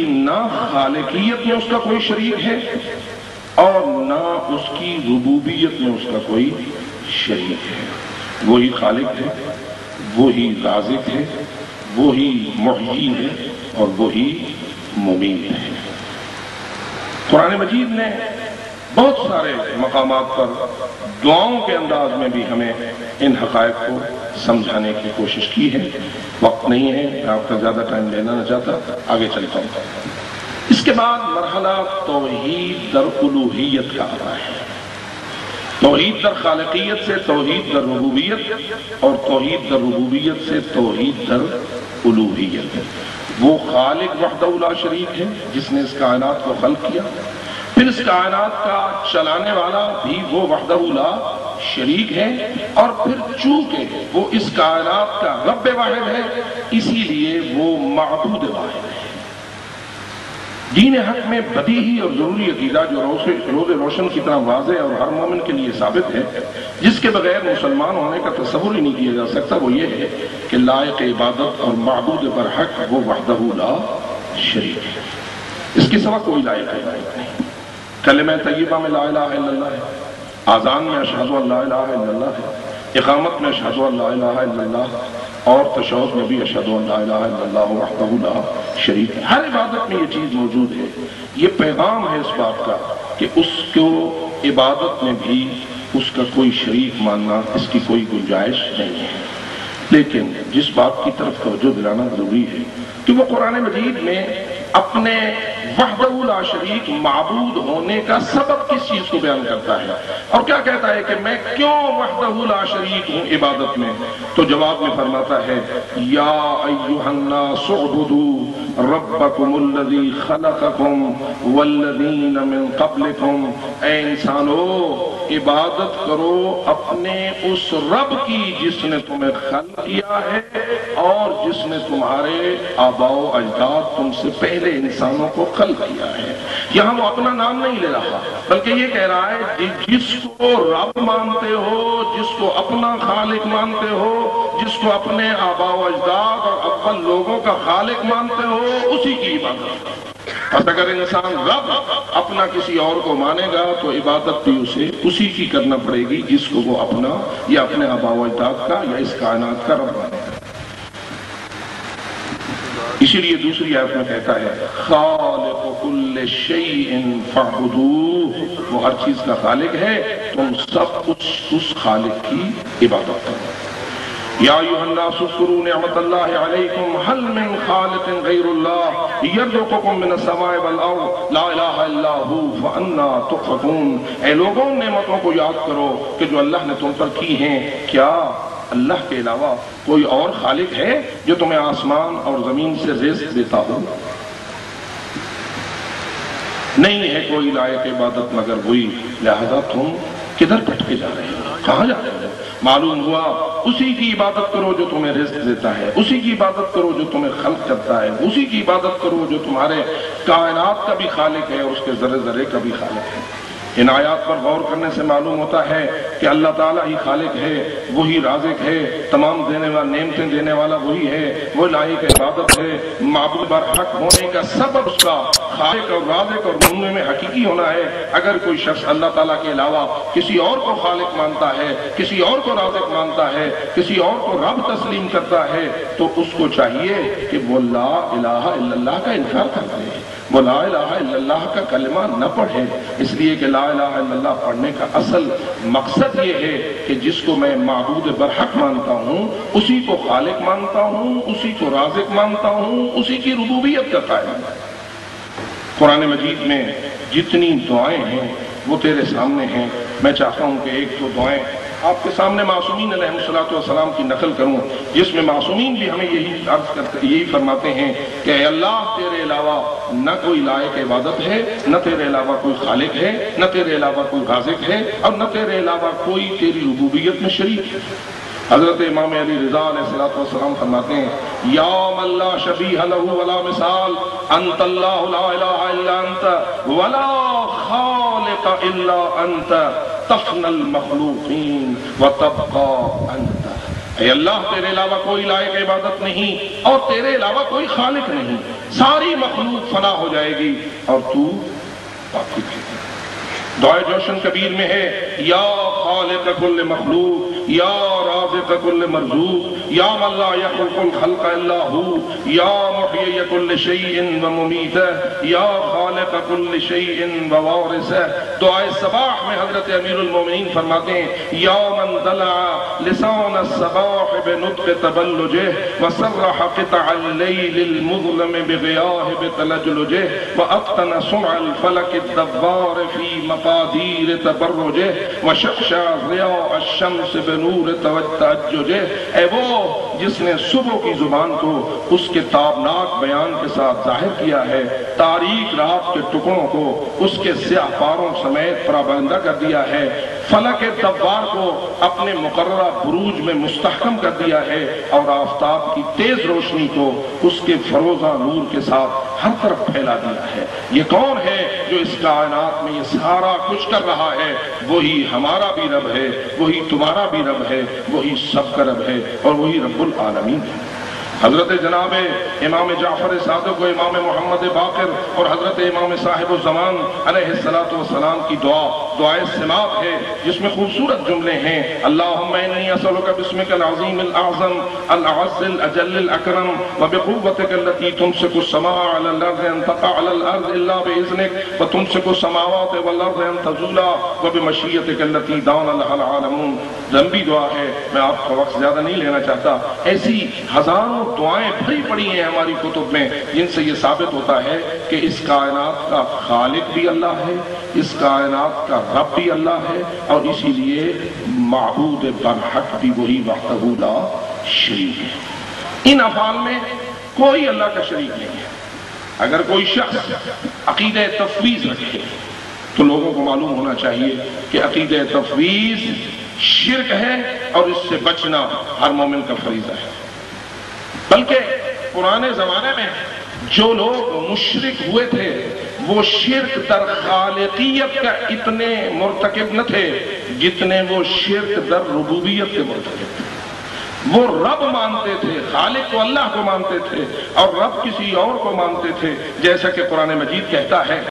نہ خالقیت میں اس کا کوئی شریک ہے اور نہ اس کی ربوبیت میں اس کا کوئی شریک ہے۔ وہی خالق ہے، وہی رازق ہے، وہی محیی ہے اور وہی ممیت ہے۔ قرآن مجید نے بہت سارے مقامات پر دعاؤں کے انداز میں بھی ہمیں ان حقائق کو سمجھانے کی کوشش کی ہے۔ وقت نہیں ہے، میں آپ کا زیادہ ٹائم لینا نہ چاہتا، آگے چلتا ہوں۔ اس کے بعد مرحلہ توحید در الوہیت کا آتا ہے۔ توحید در خالقیت سے توحید در ربوبیت اور توحید در ربوبیت سے توحید در الوہیت۔ وہ خالق وحدہ لا شریک ہے جس نے اس کائنات کو خلق کیا، پھر اس کائنات کا چلانے والا بھی وہ وحدہ لا شریک ہے، اور پھر چونکہ وہ اس کائنات کا رب واحد ہے اسی لیے وہ معبود واحد ہے۔ دین حق میں بدیہی اور ضروری عقیدہ جو روز روشن کی طرح واضح اور ہر مومن کے لیے ثابت ہے، جس کے بغیر مسلمان ہونے کا تصور ہی نہیں کیا جا سکتا، وہ یہ ہے کہ لائق عبادت اور معبود برحق وہ وحدہ لا شریک ہے، اس کے سوا کوئی لائق عبادت نہیں۔ کلمہ طیبہ میں لا الہ الا اللہ ہے، آذان میں اشہد ان لا الہ الا اللہ ہے، اقامت میں اشہد ان لا الہ الا اللہ، اور تشہد میں بھی اشہد ان لا الہ الا اللہ وحدہ لا شریک ہے۔ ہر عبادت میں یہ چیز موجود ہے۔ یہ پیغام ہے اس بات کا کہ اس کو عبادت میں بھی اس کا کوئی شریک ماننا، اس کی کوئی گنجائش نہیں ہے۔ لیکن جس بات کی طرف توجہ دلانا ضروری ہے کہ وہ قرآن مجید میں اپنے وحدہ لا شریک معبود ہونے کا سبب کس چیز کو بیان کرتا ہے، اور کیا کہتا ہے کہ میں کیوں وحدہ لا شریک ہوں عبادت میں، تو جواب میں فرماتا ہے یا ایھا الناس اعبدوا ربکم الذی خلقکم والذین من قبلکم، اے انسانو عبادت کرو اپنے اس رب کی جس نے تمہیں خلق کیا ہے اور جس نے تمہارے آباء و اجداد تم سے پہلے انسانوں کو خلق کیا ہے۔ یہاں وہ اپنا نام نہیں لے رہا بلکہ یہ کہہ رہا ہے جس کو رب مانتے ہو، جس کو اپنا خالق مانتے ہو، جس کو اپنے آباء و اجداد اور اول لوگوں کا خالق مانتے ہو، اسی کی عبادت۔ اور اگر انسان رب اپنا کسی اور کو مانے گا تو عبادت بھی اسے اسی کی کرنا پڑے گی جس کو وہ اپنا یا اپنے آباء و اجداد کا یا اس کائنات کا رب مانے گا۔ اسی لیے دوسری آیت میں کہتا ہے خالق کل شیء فاعبدوہ، وہ ہر چیز کا خالق ہے، تم سب اس خالق کی عبادت کرو۔ یا ایھا الناس اذکروا نعمت اللہ علیکم هل من خالق غیر اللہ یرزقکم من السماء والارض لا الہ الا ھو فانا تؤفکون، اے لوگوں نعمتوں کو یاد کرو کہ جو اللہ نے تم پر کی ہیں، کیا اللہ کے علاوہ کوئی اور خالق ہے جو تمہیں آسمان اور زمین سے رزق دیتا ہو؟ نہیں ہے کوئی لائق عبادت مگر وہی، لہذا تم کدھر بھٹکے جا رہے ہو، کہاں جا رہے ہو؟ معلوم ہوا اسی کی عبادت کرو جو تمہیں رزق دیتا ہے، اسی کی عبادت کرو جو تمہیں خلق کرتا ہے، اسی کی عبادت کرو جو تمہارے کائنات کا بھی خالق ہے اور اس کے ذرے ذرے کا بھی خالق ہے۔ ان آیات پر غور کرنے سے معلوم ہوتا ہے کہ اللہ تعالیٰ ہی خالق ہے، وہی رازق ہے، تمام دینے والا نعمتیں دینے والا وہی ہے، وہ لائق عبادت ہے۔ معبود برحق ہونے کا سبب اس کا خالق اور رازق اور دونوں میں حقیقی ہونا ہے۔ اگر کوئی شخص اللہ تعالیٰ کے علاوہ کسی اور کو خالق مانتا ہے، کسی اور کو رازق مانتا ہے، کسی اور کو رب تسلیم کرتا ہے، تو اس کو چاہیے کہ وہ لا الہ الا اللہ کا انکار کر دے، وہ لا الہ الا اللہ کا کلمہ نہ پڑھے، اس لیے کہ لا الہ الا اللہ پڑھنے کا اصل مقصد یہ ہے کہ جس کو میں معبود برحق مانتا ہوں، اسی کو خالق مانتا ہوں، اسی کو رازق مانتا ہوں، اسی کی ربوبیت کا قائل ہوں۔ قرآن مجید میں جتنی دعائیں ہیں وہ تیرے سامنے ہیں۔ میں چاہتا ہوں کہ ایک دو دعائیں آپ کے سامنے معصومین علیہ السلام کی نقل کروں، جس میں معصومین بھی ہمیں یہی فرماتے ہیں کہ اے اللہ تیرے علاوہ نہ کوئی لائق عبادت ہے، نہ تیرے علاوہ کوئی خالق ہے، نہ تیرے علاوہ کوئی رازق ہے، اور نہ تیرے علاوہ کوئی تیری ربوبیت میں شریک ہے۔ حضرت امام علی رضا علیہ السلام فرماتے ہیں یا من لا شبیہ لہ ولا مثال انت اللہ لا الہ الا انت ولا خالق الا انت تفنى المخلوقین وتبقى انت۔ اے اللہ تیرے علاوہ کوئی لائق عبادت نہیں اور تیرے علاوہ کوئی خالق نہیں، ساری مخلوق فنا ہو جائے گی اور تو باقی ہے۔ دعائے جوشن کبیر میں ہے یا خالق کل مخلوق یا رازق کل مرزوق یا من لا یخلق الخلق الا ہو یا محیی کل شیء وممیتہ یا خالق کل شیء ووارثہ۔ دعائے صباح میں حضرت امیر المومنین فرماتے ہیں یا من دلع لسان الصباح بنطق تبلجہ وسرح قطع اللیل المظلم بغیاہ بتلجلجہ واتقن صنع الفلک الدبار فی مقادیر تبرجہ وشخشع ضیاء الشمس بنور تأججہ۔ اے وہ جس نے صبح کی زبان کو اس کے تابناک بیان کے ساتھ ظاہر کیا ہے، تاریک رات کے ٹکڑوں کو اس کے سیاہ پاروں سمیت پرابندہ کر دیا ہے، فلک دوار کو اپنے مقررہ بروج میں مستحکم کر دیا ہے اور آفتاب کی تیز روشنی کو اس کے فروزہ نور کے ساتھ ہر طرف پھیلا دیا ہے۔ یہ کون ہے جو اس کائنات میں یہ سارا کچھ کر رہا ہے؟ وہی ہمارا بھی رب ہے، وہی تمہارا بھی رب ہے، وہی سب کا رب ہے اور وہی رب العالمین ہے۔ حضرت جناب امام جعفر صادق و امام محمد باقر اور حضرت امام صاحب الزمان علیہ السلام کی دعائے سماعت ہے، جس میں خوبصورت جملے ہیں اللہم انی اسألک باسمک العظیم الاعظم الاعز الاجل الاکرم وبقوتک التي تمسک السماء على الارض ان تقع على الارض الا باذنک وتمسک السماوات والارض ان تزولا وبمشیتک التي دان لها العالمون۔ لمبی دعا ہے، میں آپ کا وقت زیادہ نہیں لینا چاہتا۔ ایسی ہزاروں دعائیں بھری پڑی ہیں ہماری کتب میں جن سے یہ ثابت ہوتا ہے کہ اس کائنات کا خالق بھی اللہ ہے، اس کائنات کا رب بھی اللہ ہے اور اسی لیے معبود برحق بھی وہی وحدہ لا شریک ہے۔ ان افعال میں کوئی اللہ کا شریک نہیں ہے۔ اگر کوئی شخص عقیدہ تفویض رکھے تو لوگوں کو معلوم ہونا چاہیے کہ عقیدہ تفویض شرک ہے اور اس سے بچنا ہر مومن کا فریضہ ہے۔ بلکہ پرانے زمانے میں جو لوگ مشرک ہوئے تھے وہ شرک در خالقیت کا اتنے مرتکب نہ تھے جتنے وہ شرک در ربوبیت کے مرتکب تھے۔ وہ رب مانتے تھے، خالق تو اللہ کو مانتے تھے اور رب کسی اور کو مانتے تھے، جیسا کہ قرآن مجید کہتا ہے